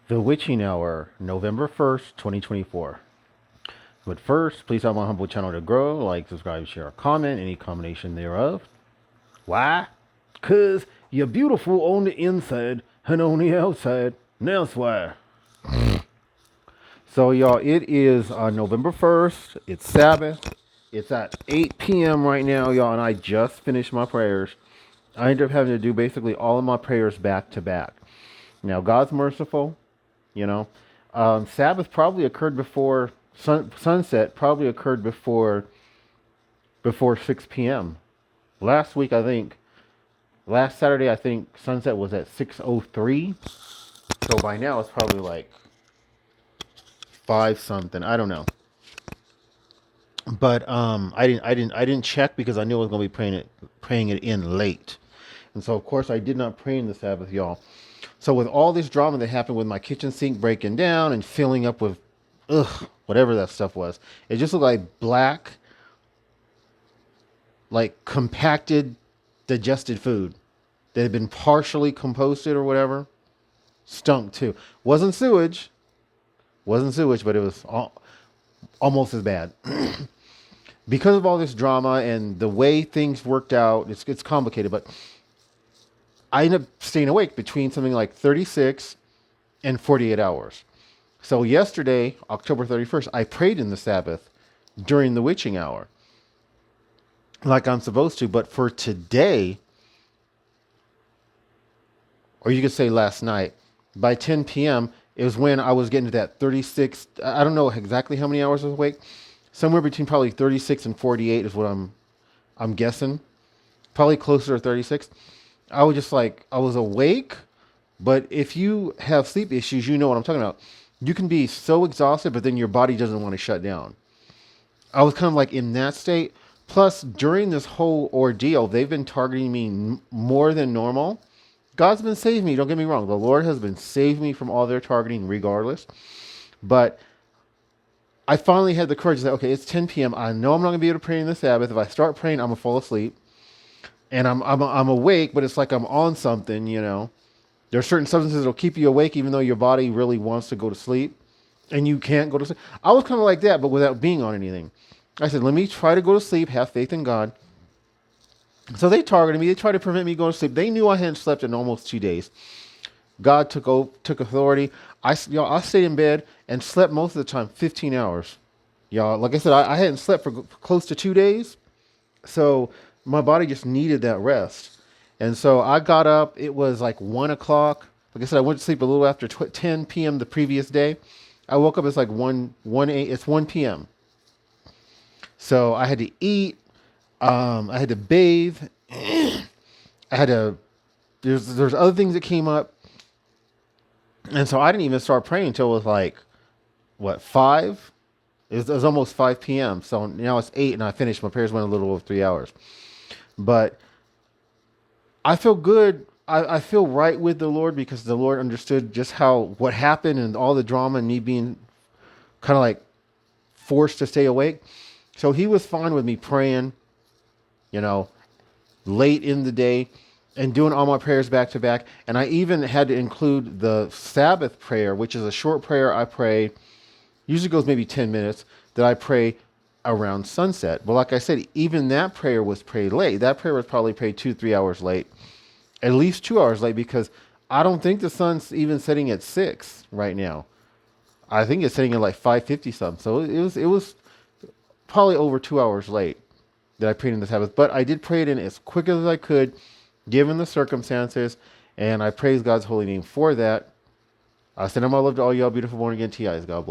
The Witching Hour, November 1st, 2024. But first, please help my humble channel to grow. Like, subscribe, share, comment, any combination thereof. Why? Because you're beautiful on the inside and on the outside. That's why. So, y'all, it is November 1st. It's Sabbath. It's at 8 p.m. right now, y'all, and I just finished my prayers. I ended up having to do basically all of my prayers back to back. Now, God's merciful. You know, Sabbath probably occurred before sunset. Probably occurred before 6 p.m. Last week, I think. Last Saturday, I think sunset was at 6:03. So by now, it's probably like five something. I don't know. But I didn't check because I knew I was gonna be praying it in late, and so of course I did not pray in the Sabbath, y'all. So with all this drama that happened with my kitchen sink breaking down and filling up with, whatever that stuff was, it just looked like black, like compacted, digested food that had been partially composted or whatever. Stunk too. Wasn't sewage, but it was almost as bad. Because of all this drama and the way things worked out, it's complicated, but I ended up staying awake between something like 36 and 48 hours. So yesterday, October 31st, I prayed in the Sabbath during the witching hour, like I'm supposed to. But for today, or you could say last night, by 10 p.m., it was when I was getting to that 36. I don't know exactly how many hours I was awake. Somewhere between probably 36 and 48 is what I'm guessing. Probably closer to 36. I was just like, I was awake, but if you have sleep issues, you know what I'm talking about. You can be so exhausted, but then your body doesn't want to shut down. I was kind of like in that state. Plus, during this whole ordeal, they've been targeting me more than normal. God's been saving me. Don't get me wrong. The Lord has been saving me from all their targeting regardless. But I finally had the courage to say, okay, it's 10 p.m. I know I'm not going to be able to pray in the Sabbath. If I start praying, I'm going to fall asleep. And I'm awake, but it's like I'm on something, you know. There are certain substances that'll keep you awake even though your body really wants to go to sleep. And you can't go to sleep. I was kind of like that, but without being on anything. I said, let me try to go to sleep, have faith in God. So they targeted me. They tried to prevent me going to sleep. They knew I hadn't slept in almost 2 days. God took authority. I stayed in bed and slept most of the time, 15 hours. Y'all, like I said, I hadn't slept for close to 2 days. So my body just needed that rest. And so I got up. It was like 1 o'clock. Like I said, I went to sleep a little after 10 p.m. the previous day. I woke up, it's like 1 it's 1 p.m. So I had to eat. I had to bathe. I had to, there's other things that came up. And so I didn't even start praying until it was like, what, 5? It was almost 5 p.m. So now it's 8 and I finished. My prayers went a little over 3 hours. But I feel good. I feel right with the Lord because the Lord understood just what happened and all the drama and me being kind of like forced to stay awake. So he was fine with me praying, you know, late in the day and doing all my prayers back to back. And I even had to include the Sabbath prayer, which is a short prayer I pray, usually goes maybe 10 minutes, that I pray around sunset. But like I said, even that prayer was prayed late. That prayer was probably prayed 2-3 hours late, at least 2 hours late, because I don't think the sun's even setting at 6 right now. I think it's setting at like 5:50 something. So it was probably over 2 hours late that I prayed in the Sabbath. But I did pray it in as quick as I could, given the circumstances, and I praise God's holy name for that. I send out my love to all y'all beautiful born again TIs. God bless.